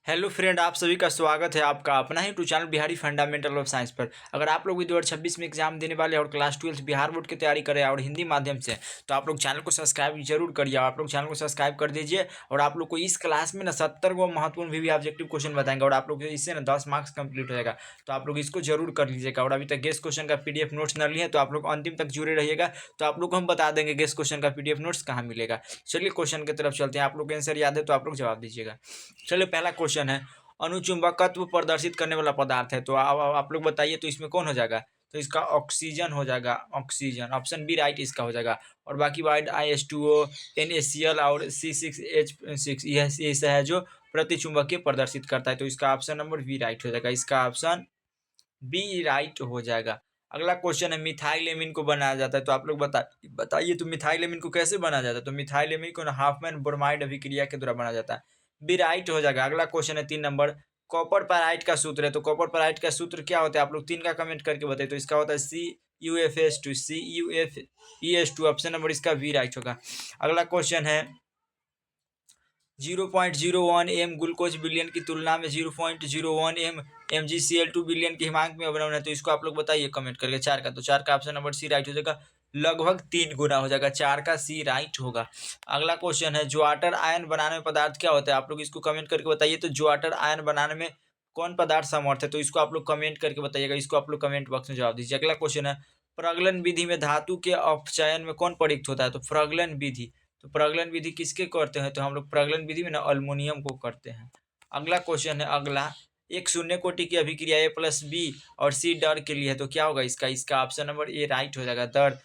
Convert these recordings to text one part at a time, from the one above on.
Hello friend, आप सभी का स्वागत है आपका अपना ही टू channel Bihari fundamental of science पर। अगर आप लोग भी 2026 में एग्जाम देने वाले और क्लास 12 बिहार बोर्ड की तैयारी करें और हिंदी माध्यम से, तो आप लोग चैनल को सब्सक्राइब जरूर करिए। आप लोग चैनल को सब्सक्राइब कर दीजिए और आप लोग को इस क्लास में ना 70 को महत्वपूर्ण भी ऑब्जेक्टिव क्वेश्चन बताएंगे और आप लोग इससे ना 10 मार्क्स कंप्लीट हो जाएगा। तो आप लोग इसको जरूर कर लीजिएगा। और अभी तक गेस्ट क्वेश्चन का पीडीएफ नोट्स न लिए तो आप लोग अंतिम तक जुड़े रहिएगा, तो आप लोग को हम बता देंगे गेस्ट क्वेश्चन का पीडीएफ नोट्स कहाँ मिलेगा। चलिए क्वेश्चन की तरफ चलते हैं। आप लोग को आंसर याद है तो आप लोग जवाब दीजिएगा। चलिए पहला क्वेश्चन है, अणुचुंबकत्व प्रदर्शित करने वाला पदार्थ है, तो आप लोग बताइए तो इसमें कौन हो जाएगा। तो इसका ऑक्सीजन हो जाएगा, ऑक्सीजन ऑप्शन बी राइट इसका हो जाएगा। और बाकी वाइड IH2O, NaCl और C6H6 यह ऐसा है जो प्रतिचुंबकीय प्रदर्शित करता है, तो इसका ऑप्शन नंबर बी राइट हो जाएगा। इसका ऑप्शन बी राइट हो जाएगा। अगला क्वेश्चन है, मिथाइल एमीन को बनाया जाता है, तो आप लोग बताइए तो मिथाइल एमीन को कैसे बनाया जाता है। तो मिथाइल एमीन को हाफमैन ब्रोमाइड अभिक्रिया के द्वारा बनाया जाता है, बी राइट हो जाएगा। अगला क्वेश्चन है 3 नंबर, कॉपर पैराइट का सूत्र है, तो कॉपर पैराइट का सूत्र क्या होता है, आप लोग 3 का कमेंट करके बताइए। तो इसका होता है CuFs2 ऑप्शन नंबर इसका बी राइट होगा। अगला क्वेश्चन है, 0.01 एम ग्लूकोज बिलियन की तुलना में 0.01 एम MgCl2 बिलियन के हिमांक में अवनमन है, तो इसको आप लोग बताइए कमेंट करके। 4 का, तो 4 का ऑप्शन नंबर सी राइट हो जाएगा। लगभग 3 गुना हो जाएगा, 4 का सी राइट होगा। अगला क्वेश्चन है, ज्वाटर आयन बनाने में पदार्थ क्या होता है, आप लोग इसको कमेंट करके बताइए। तो ज्वाटर आयन बनाने में कौन पदार्थ समर्थ है, तो इसको आप लोग कमेंट करके बताइएगा। इसको आप लोग कमेंट बॉक्स में जवाब दीजिए। अगला क्वेश्चन है, प्रगलन विधि में धातु के अपचयन में कौन प्रयुक्त होता है, तो प्रगलन विधि। तो प्रगलन विधि किसके करते हैं, तो हम लोग प्रगलन विधि में ना अल्मोनियम को करते हैं। अगला क्वेश्चन है, अगला एक शून्य कोटि की अभिक्रिया A+B और C डर के लिए है, तो क्या होगा इसका ऑप्शन नंबर ए राइट हो जाएगा। दर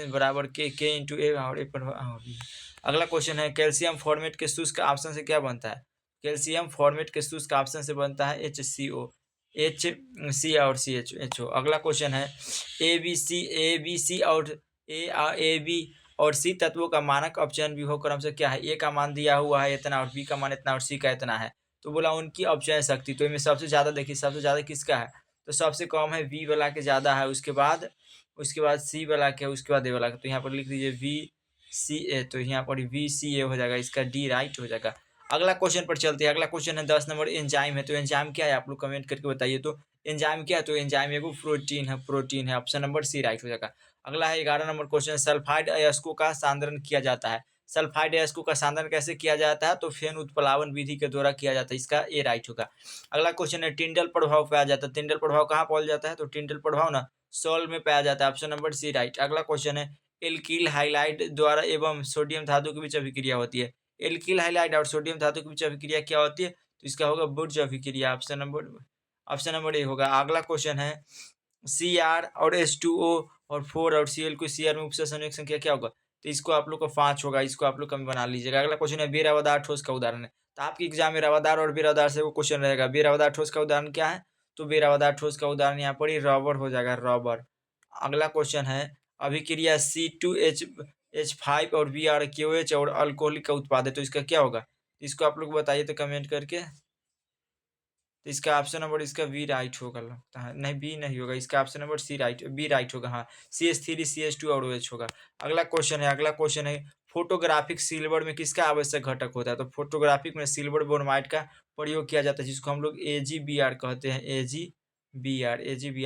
बराबर के इंटू ए और ए पर। अगला क्वेश्चन है, कैल्शियम फॉर्मेट के शुष्क ऑप्शन से क्या बनता है। कैल्शियम फॉर्मेट के शुष्क ऑप्शन से बनता है HCO, HC और CHO। अगला क्वेश्चन है, ABC और AB और सी तत्वों का मानक अपचयन विभव क्रम से क्या है। ए का मान दिया हुआ है इतना और बी का मान इतना और सी का इतना है, तो बोला उनकी अपचयन शक्ति। तो इनमें सबसे ज़्यादा देखिए, सबसे ज़्यादा किसका है, तो सबसे कम है बी वाला के ज़्यादा है, उसके बाद सी वाला के, उसके बाद ए वाला के। तो यहाँ पर लिख दीजिए VCA, तो यहाँ पर VCA हो जाएगा, इसका डी राइट हो जाएगा। अगला क्वेश्चन पर चलते हैं। अगला क्वेश्चन है 10 नंबर, एंजाइम है, तो एंजाइम क्या है आप लोग कमेंट करके बताइए। तो एंजाइम क्या है, तो एंजाइम एगो प्रोटीन है, ऑप्शन नंबर सी राइट हो जाएगा। अगला है 11 नंबर क्वेश्चन, सल्फाइड अयस्कों का सांद्रण किया जाता है। सल्फाइड अयस्कों का सांद्रण कैसे किया जाता है, तो फेन उत्प्लावन विधि के द्वारा किया जाता है, इसका ए राइट होगा। अगला क्वेश्चन है, टिंडल प्रभाव पाया जाता है, टिंडल प्रभाव कहाँ पाया जाता है, तो टिंडल प्रभाव ना सॉल्व में पाया जाता है, ऑप्शन नंबर सी राइट। अगला क्वेश्चन है, एल्किल हाइलाइड द्वारा एवं सोडियम धातु के बीच अभिक्रिया होती है। एल्किल हाइलाइड और सोडियम धातु के बीच अभिक्रिया क्या होती है, तो इसका होगा बुर्ज अभिक्रिया, ऑप्शन नंबर ए होगा। अगला क्वेश्चन है, Cr और H2O और 4 और Cl को Cr में उपसे संयुग्म संख्या क्या होगा, तो इसको आप लोग को 5 होगा, इसको आप लोग कम बना लीजिएगा। अगला क्वेश्चन है, बेरावदार ठोस का उदाहरण है, तो आपके एग्जाम में रावदार और बेरावदार से वो क्वेश्चन रहेगा। बेरावदार ठोस का उदाहरण क्या है, तो बेरावदार ठोस का उदाहरण यहाँ पर ही रबर हो जाएगा, रबर। अगला क्वेश्चन है, अभिक्रिया C2H5 और BrKOH और अल्कोहलिक का उत्पाद है, तो इसका क्या होगा, इसको आप लोग बताइए तो कमेंट करके। तो इसका ऑप्शन नंबर इसका बी राइट होगा, लगता है नहीं बी नहीं होगा, इसका option number C right B right होगा। हाँ, CH3CH2 और OH होगा। अगला क्वेश्चन है, फोटोग्राफिक सिल्वर में किसका आवश्यक घटक होता है, तो फोटोग्राफिक में सिल्वर ब्रोमाइड का प्रयोग किया जाता है, जिसको हम लोग AgBr कहते हैं, AgBr।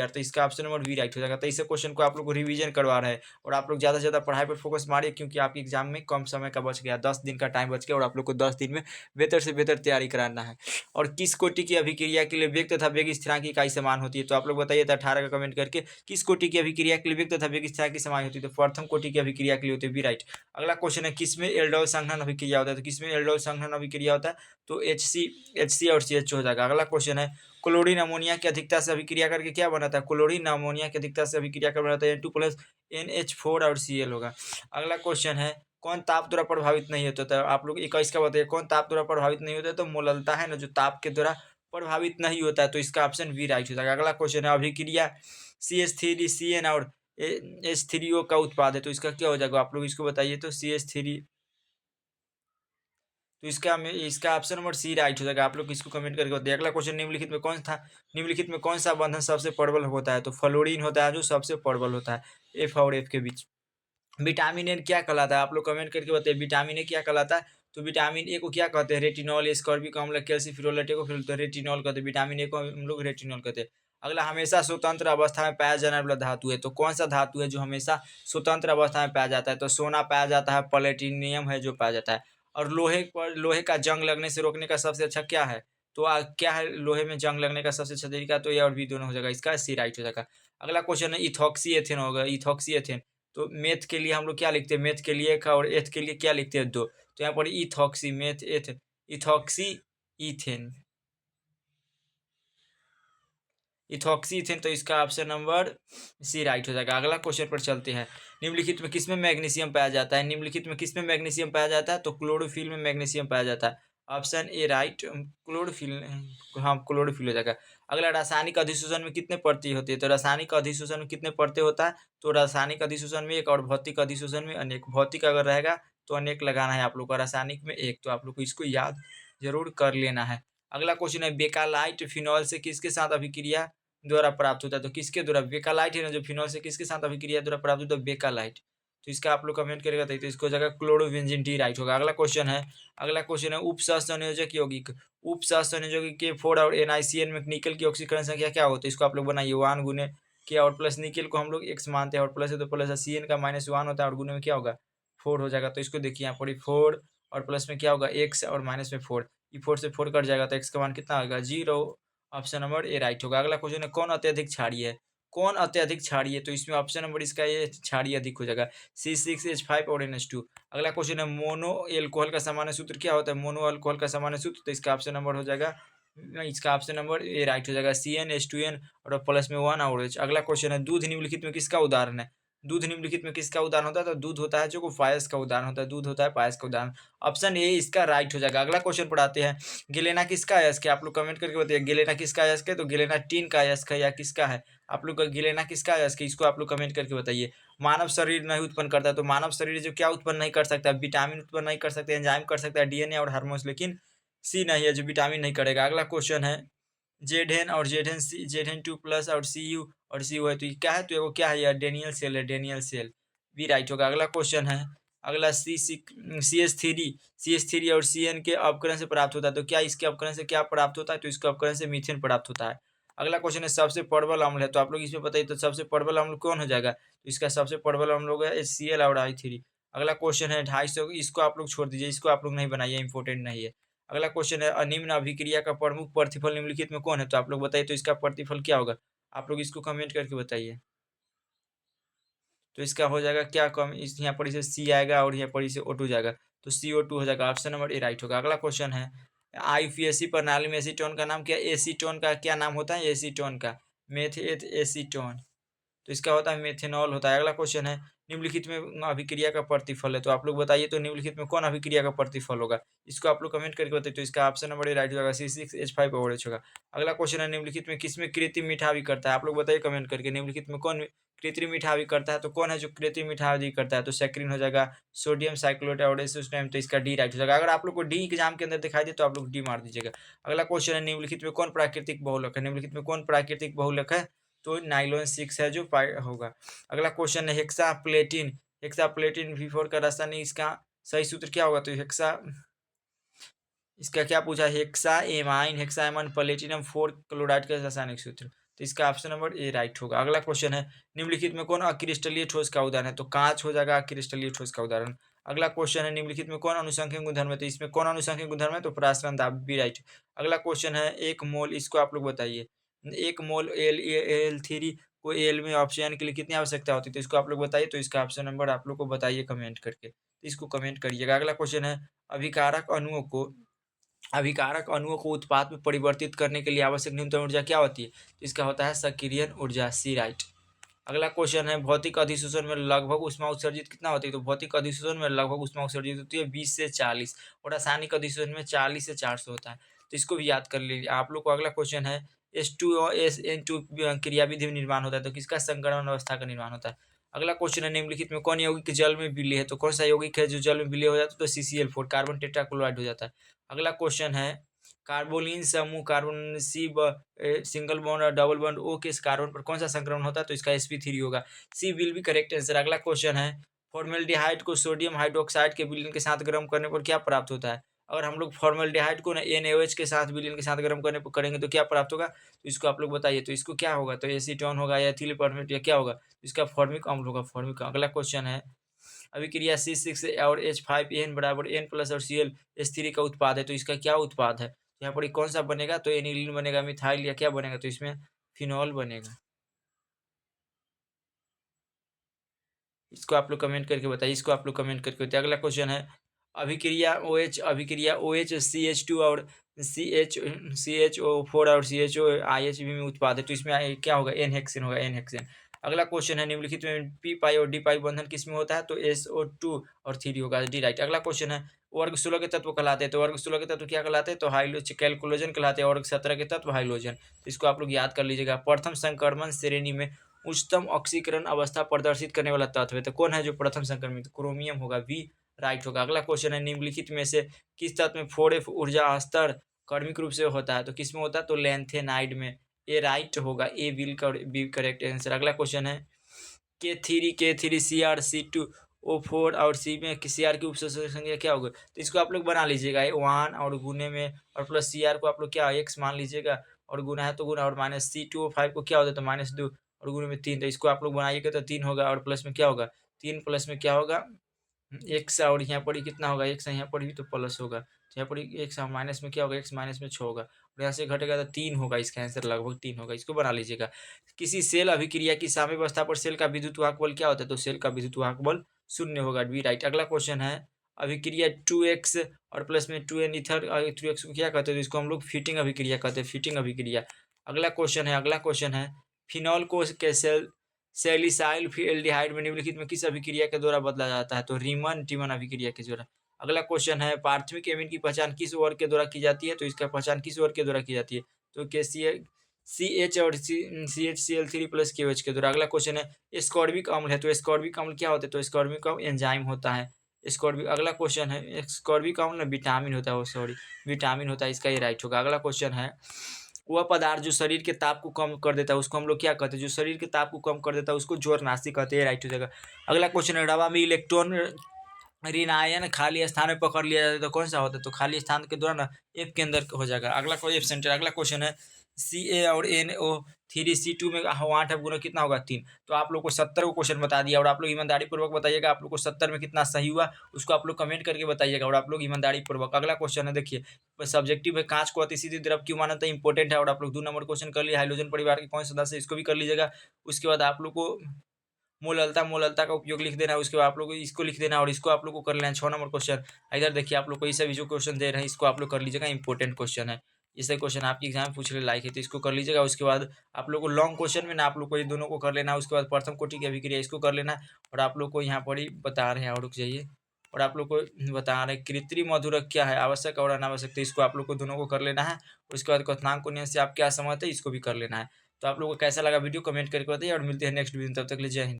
तो इसका ऑप्शन नंबर बी राइट हो जाएगा। तो इस क्वेश्चन को आप लोग को रिवीजन करवा रहे हैं और आप लोग ज़्यादा से ज़्यादा पढ़ाई पर फोकस मारिए, क्योंकि आपके एग्जाम में कम समय का बच गया, 10 दिन का टाइम बच गया और आप लोग को 10 दिन में बेहतर से बेहतर तैयारी कराना है। और किस कोटि की अभिक्रिया के लिए वेग तथा वेग स्थिरांक की इकाई समान होती है, तो आप लोग बताइए तो 18 का कमेंट करके। किस कोटि की अभिक्रिया के लिए वेग तथा वेग स्थिरांक की समान होती है, तो प्रथम कोटि की अभिक्रिया के लिए होती है, बी राइट। अगला क्वेश्चन है, किसमें एल्डोल संघनन अभिक्रिया होता है, तो किसमें एल्डोल संघनन अभिक्रिया होता है, तो HC और CH हो जाएगा। अगला क्वेश्चन है, क्लोरीन अमोनिया की अधिकता से अभिक्रिया करके क्या बनाता है, क्लोरीन अमोनिया की अधिकता से अभिक्रिया कर बनाता है N2+NH4 और Cl होगा। अगला क्वेश्चन है, कौन ताप द्वारा प्रभावित नहीं होता था, आप लोग 21 का बताइए, कौन ताप द्वारा प्रभावित नहीं होता है, तो मोललता है ना, जो ताप के द्वारा प्रभावित नहीं होता है, तो इसका ऑप्शन बी राइट हो जाएगा। अगला क्वेश्चन है, अभिक्रिया CH3CN और H3O का उत्पाद है, तो इसका क्या हो जाएगा, आप लोग इसको बताइए। तो CH3, तो इसका ऑप्शन नंबर सी राइट हो जाएगा। आप लोग इसको कमेंट करके बताइए। अगला क्वेश्चन, निम्नलिखित में कौन सा बंधन सबसे प्रबल होता है, तो फ्लोरीन होता है जो सबसे प्रबल होता है F और F के बीच। विटामिन ए क्या कहलाता है, आप लोग कमेंट करके बताइए, विटामिन ए क्या कहलाता है, तो विटामिन ए को क्या कहते हैं? रेटिनॉल, एस्कॉर्बिक अम्ल, कैल्सीफेरोलेट को फिर तो रेटिनॉल कहते हैं, विटामिन ए को हम लोग रेटिनॉल कहते हैं। अगला हमेशा स्वतंत्र अवस्था में पाया जाने वाला धातु है, तो कौन सा धातु है जो हमेशा स्वतंत्र अवस्था में पाया जाता है? तो सोना पाया जाता है, प्लेटिनियम है जो पाया जाता है। और लोहे का जंग लगने से रोकने का सबसे अच्छा क्या है? तो क्या है लोहे में जंग लगने का सबसे अच्छा तरीका? तो ए और बी दोनों हो जाएगा, इसका सी राइट हो जाएगा। अगला क्वेश्चन है इथॉक्सी एथेन होगा, इथॉक्सी एथेन। तो मेथ के लिए हम लोग क्या लिखते हैं? मेथ के लिए एक और एथ के लिए क्या लिखते हैं? दो। तो यहाँ पर ethoxy meth eth ethoxy ethane, ethoxy ethane, तो इसका ऑप्शन नंबर सी राइट हो जाएगा। अगला क्वेश्चन पर चलते हैं। निम्नलिखित में किसमें मैग्नीशियम पाया जाता है? निम्नलिखित में किसमें मैग्नीशियम पाया जाता है? तो क्लोरोफिल में मैग्नीशियम पाया जाता है। ऑप्शन ए राइट, क्लोरोफिल, हाँ क्लोरोफिल हो जाएगा। अगला रासायनिक अधिशोषण में कितने परतें होती है? तो रासायनिक अधिशोषण में कितने परतें होता है? तो रासायनिक अधिशोषण में एक और भौतिक अधिशोषण में अनेक। भौतिक अगर रहेगा तो अनेक लगाना है आप लोग को, रासायनिक में एक, तो आप लोग को इसको याद जरूर कर लेना है। अगला क्वेश्चन है बेकालाइट फिनॉल से किसके साथ अभिक्रिया द्वारा प्राप्त होता है? तो किसके द्वारा? बेकालाइट है ना जो फिनॉल से किसके साथ अभिक्रिया द्वारा प्राप्त होता है? बेकालाइट। तो इसका आप लोग कमेंट करेगा तो इसको हो जाएगा क्लोरोबेंजीन डी राइट होगा। अगला क्वेश्चन है, अगला क्वेश्चन है उप सहसंयोजक यौगिक, उप सहसंयोजक यौगिक के 4 और NiCN में निकल की ऑक्सीकरण संख्या क्या होती है? इसको आप लोग बनाइए 1 गुने के और प्लस निकल को हम लोग x मानते हैं और प्लस है तो प्लस है, CN का -1 होता है और गुने में क्या होगा? 4 हो जाएगा। तो इसको देखिए यहाँ पर 4 और प्लस में क्या होगा? x और माइनस में 4, ये 4 से 4 कट जाएगा तो x का मान कितना होगा? 0। ऑप्शन नंबर ए राइट होगा। अगला क्वेश्चन है कौन अत्यधिक क्षारीय है? कौन अत्यधिक क्षारीय है? तो इसमें ऑप्शन नंबर इसका ये क्षारीय अधिक हो जाएगा, C6H5 और NH2। अगला क्वेश्चन है मोनो एल्कोहल का सामान्य सूत्र क्या होता है? मोनो अल्कोहल का सामान्य सूत्र, तो इसका ऑप्शन नंबर हो जाएगा, इसका ऑप्शन नंबर ए राइट हो जाएगा, CnH2n और प्लस में 1 और H। अगला क्वेश्चन है दूध निम्नलिखित में किसका उदाहरण है? दूध निम्नलिखित में किसका उदाहरण होता है? तो दूध होता है जो को पायस का उदाहरण होता है, दूध होता है पायस का उदाहरण। ऑप्शन ए इसका राइट हो जाएगा। अगला क्वेश्चन पर आते हैं, गेलेना किसका अयस्क है? आप लोग कमेंट करके बताइए गेलेना किसका अयस्क है? तो गेलेना टीन का अयस्क है या किसका है? आप लोग का गेलेना किसका अयस्क है? इसको आप लोग कमेंट करके बताइए। मानव शरीर नहीं उत्पन्न करता, तो मानव शरीर जो क्या उत्पन्न नहीं कर सकता? विटामिन उत्पन्न नहीं कर सकते, एंजाइम कर सकता है, DNA और हार्मोन्स, लेकिन सी नहीं है जो विटामिन नहीं करेगा। अगला क्वेश्चन है जेड और जेड2 प्लस और सी यू है, तो ये क्या है? तो वो क्या है यार? डेनियल सेल है, डेनियल सेल, बी राइट होगा। अगला क्वेश्चन है, अगला सी एच थ्री और CN के अपकरण से प्राप्त होता है, तो क्या इसके अपकरण से क्या प्राप्त होता है? तो इसके अपकरण से मीथेन प्राप्त होता है। अगला क्वेश्चन है सबसे प्रबल अम्ल है, तो आप लोग इसमें बताइए तो सबसे प्रबल अम्ल कौन हो जाएगा? तो इसका सबसे प्रबल अम्ल होगा HCl और I3। अगला क्वेश्चन है 250, इसको आप लोग छोड़ दीजिए, इसको आप लोग नहीं बनाइए, इंपॉर्टेंट नहीं है। अगला क्वेश्चन है अनिम्न अभिक्रिया का प्रमुख प्रतिफल निम्नलिखित में कौन है? तो आप लोग बताइए तो इसका प्रतिफल क्या होगा? आप लोग इसको कमेंट करके बताइए। तो इसका हो जाएगा क्या कम, इस यहाँ पर इसे सी आएगा और यहाँ पर इसे O2 जाएगा, तो CO2 हो जाएगा। ऑप्शन नंबर ए राइट होगा। अगला क्वेश्चन है IUPAC प्रणाली में एसीटोन का नाम क्या? एसीटोन का क्या नाम होता है? एसीटोन का मेथेट एसीटोन, तो इसका होता है मेथेनॉल होता है। अगला क्वेश्चन है निम्नलिखित में अभिक्रिया का प्रतिफल है, तो आप लोग बताइए तो निम्नलिखित में कौन अभिक्रिया का प्रतिफल होगा? इसको आप लोग कमेंट करके बताइए, तो इसका ऑप्शन नंबर ए राइट होगा, C6H5 और H होगा। अगला क्वेश्चन है निम्नलिखित में किसमें कृत्रिम मीठा भी करता है? आप लोग बताइए कमेंट करके निम्नलिखित में कौन कृत्रिम मीठा भी करता है? तो कौन है जो कृत्रिम मीठा भी करता है? तो सैकरिन हो जाएगा, सोडियम साइक्लोट और टाइम, तो इसका डी राइट हो जाएगा। अगर आप लोग को डी एग्जाम के अंदर दिखाई दे तो आप लोग डी मार दीजिएगा। अगला क्वेश्चन है निम्नलिखित में कौन प्राकृतिक बहुलक है? निम्नलिखित में कौन प्राकृतिक बहुलक है? तो नाइलॉन 6 है जो होगा। अगला क्वेश्चन है हेक्साप्लेटिन V4 का रासायनिक इसका सही सूत्र क्या होगा? तो इसका क्या पूछा? हेक्सा एमाइन प्लेटिनम 4 क्लोराइड का रासायनिक सूत्र, तो इसका ऑप्शन नंबर ए राइट होगा। अगला क्वेश्चन है निम्नलिखित में कौन अक्रिस्टलीय ठोस का उदाहरण है? तो कांच हो जाएगा अक्रिस्टलीय ठोस का उदाहरण। अगला क्वेश्चन है निम्नलिखित में कौन अनुसंख्यक गुणधर्म है? तो इसमें कौन अनुसंख्यक गुणधर्म है? तो परासरण दाब, बी राइट। अगला क्वेश्चन है एक मोल, इसको आप लोग बताइए, एक मोल L3 को एल में ऑप्शन के लिए कितनी आवश्यकता होती है? तो इसको आप लोग बताइए, तो इसका ऑप्शन नंबर आप लोग को बताइए कमेंट करके, तो इसको कमेंट करिएगा। अगला क्वेश्चन है अभिकारक अणुओं को अभिकारक अणुओं को उत्पाद में परिवर्तित करने के लिए आवश्यक न्यूनतम ऊर्जा क्या होती है? तो इसका होता है सक्रियण ऊर्जा, सी राइट। अगला क्वेश्चन है भौतिक अधिशोषण में लगभग ऊष्मा उत्सर्जित कितना होती है? तो भौतिक अधिशोषण में लगभग ऊष्मा उत्सर्जित होती है 20 से 40 और रासायनिक अधिशोषण में 40 से 400 होता है, तो इसको भी याद कर लीजिए आप लोग को। अगला क्वेश्चन है H2SN2 क्रियाविधि में निर्माण होता है, तो किसका संकरण अवस्था का निर्माण होता है? अगला क्वेश्चन है निम्नलिखित में कौन यौगिक जल में विलीय है? तो कौन सा यौगिक है जो जल में विलीय हो जाता है? तो CCl4 कार्बन टेट्राक्लोराइड हो जाता है। अगला क्वेश्चन है कार्बोलिन समूह कार्बन सिंगल बॉन्ड और डबल बॉन्ड O के इस कार्बन पर कौन सा संक्रमण होता है? तो इसका sp3 होगा, सी विल बी करेक्ट आंसर। अगला क्वेश्चन है फॉर्मेल्डिहाइड को सोडियम हाइड्रोक्साइड के विलयन के साथ गर्म करने पर क्या प्राप्त होता है? अगर हम लोग फॉर्मेल्डिहाइड को ना NaOH के साथ विलयन के साथ गर्म करने पर करेंगे तो क्या प्राप्त होगा? तो इसको आप लोग बताइए। तो इसको क्या होगा? तो एसीटोन होगा या एथिल परमेट या क्या होगा? इसका फॉर्मिक अम्ल होगा, फॉर्मिक। अगला क्वेश्चन है, अभिक्रिया C6 और H5 बराबर N प्लस और Cl H3 का उत्पाद है, तो इसका क्या उत्पाद है? यहाँ पर ये कौन सा बनेगा? तो एनिलीन बनेगा, मिथाइल या क्या बनेगा? तो इसमें फिनॉल बनेगा। इसको आप लोग कमेंट करके बताइए, इसको आप लोग कमेंट करके बताइए। अगला क्वेश्चन है, अभिक्रिया OH CH2 और CHO4 और CHO IHB में उत्पाद है, तो इसमें क्या होगा? एन हेक्सेन होगा, एन हेक्सेन। अगला क्वेश्चन है, निम्नलिखित में पी पाई और डी पाई बंधन किस में होता है? तो SO2 और 3 होगा, डी राइट। अगला क्वेश्चन है, वर्ग 16 के तत्व कहलाते हैं, तो वर्ग 16 के तत्व क्या कहलाते हैं? तो कैलकुलोजन कहलाते हैं। वर्ग 17 के तत्व हाइड्रोजन। तो इसको आप लोग याद कर लीजिएगा। प्रथम संक्रमण श्रेणी में उच्चतम ऑक्सीकरण अवस्था प्रदर्शित करने वाला तत्व है, तो कौन है जो प्रथम संक्रमित? क्रोमियम होगा, वी राइट होगा। अगला क्वेश्चन है, निम्नलिखित में से किस तत्व में 4F ऊर्जा स्तर क्रमिक रूप से होता है? तो किस में होता है? तो लैंथेनाइड में, ए राइट होगा, ए विल बी करेक्ट आंसर। अगला क्वेश्चन है, K3 CR2O4 और सी में CR की उपसर्जक संख्या क्या होगी? तो इसको आप लोग बना लीजिएगा, 1 और गुने में और प्लस CR को आप लोग क्या x मान लीजिएगा और गुना है तो गुना, और माइनस C2O5 को क्या होता है? तो -2 और गुने में 3। तो इसको आप लोग बनाइएगा तो 3 होगा और प्लस में क्या होगा? 3 प्लस में क्या होगा? x, और यहाँ पर ही कितना होगा? x यहाँ पर भी तो प्लस होगा, तो यहाँ पर x माइनस में क्या होगा? x माइनस में 6 होगा और यहाँ से घटेगा तो 3 होगा। इसका आंसर लगभग 3 होगा, इसको बना लीजिएगा। किसी सेल अभिक्रिया की साम्यावस्था पर सेल का विद्युत वाहक बल क्या होता है? तो सेल का विद्युत वाहक बल 0 होगा, बी राइट। अगला क्वेश्चन है, अभिक्रिया 2x और प्लस में 2n ईथर 3x को क्या कहते हैं? तो इसको हम लोग फिटिंग अभिक्रिया कहते हैं, फिटिंग अभिक्रिया। अगला क्वेश्चन है, फिनॉल को सैलिसाइल एल्डिहाइड में निम्नलिखित में किस अभिक्रिया के द्वारा बदला जाता है? तो रीमन टीमन अभिक्रिया के द्वारा। अगला क्वेश्चन है, प्राथमिक एमीन की पहचान किस वर्ग के द्वारा की जाती है? तो इसका पहचान किस वर्ग के द्वारा की जाती है? तो CH और CHCl3 प्लस KOH के द्वारा। अगला क्वेश्चन है, एस्कॉर्बिक अम्ल है, तो एस्कॉर्बिक अम्ल क्या होता है? तो एस्कॉर्बिक अम्ल एंजाइम होता है। एस्कॉर्बिक। अगला क्वेश्चन है, एस्कॉर्बिक अम्ल विटामिन होता है, सॉरी विटामिन होता है, इसका ये राइट होगा। अगला क्वेश्चन है, वह पदार्थ जो शरीर के ताप को कम कर देता है उसको हम लोग क्या कहते हैं? जो शरीर के ताप को कम कर देता है उसको ज्वरनाशी कहते हैं, राइट हो जाएगा। अगला क्वेश्चन है, रवा में इलेक्ट्रॉन ऋणायन खाली स्थान में पकड़ लिया जाता है तो कौन सा होता है? तो खाली स्थान के दौरान F के अंदर हो जाएगा। अगला कोई F सेंटर। अगला क्वेश्चन है, Ca और NO3 C2 में 8 गुना कितना होगा? 3। तो आप लोग को 70 को क्वेश्चन बता दिया और आप लोग ईमानदारी पूर्वक बताइएगा आप लोग को 70 में कितना सही हुआ, उसको आप लोग कमेंट करके बताइएगा और आप लोग ईमानदारी पूर्वक। अगला क्वेश्चन है, देखिए सब्जेक्टिव है, कांच को अतिसीधी द्रव क्यों माना था? इंपॉर्टेंट है और आप लोग 2 नंबर क्वेश्चन कर लिए। हाइड्रोजन परिवार के कौन से सदस्य, इसको भी कर लीजिएगा। उसके बाद आप लोग को मोललता का उपयोग लिख देना है, उसके बाद आप लोग को इसको लिख देना और इसको आप लोग को कर लेना है। 6 नंबर क्वेश्चन इधर देखिए, आप लोग को इसे भी जो क्वेश्चन दे रहे हैं इसको आप लोग कर लीजिएगा, इंपॉर्टेंट क्वेश्चन है। इसे क्वेश्चन आपके एग्जाम में पूछने लायक है, तो इसको कर लीजिएगा। उसके बाद आप लोग को लॉन्ग क्वेश्चन में ना आप लोग को ये दोनों को कर लेना है। उसके बाद प्रथम कोटि की अभिक्रिया इसको कर लेना है और आप लोग को यहाँ पर ही बता रहे हैं, और रुक जाइए, और आप लोग को बता रहे हैं कृत्रिम मधुरक क्या है, आवश्यक और अनावश्यक, तो इसको आप लोग को दोनों को कर लेना है। उसके बाद क्वथनांक को नियम से आप क्या समझते हैं इसको भी कर लेना है। तो आप लोग को कैसा लगा वीडियो कमेंट करके बताइए और मिलते हैं नेक्स्ट वीडियो, तब तक के लिए जय हिंद।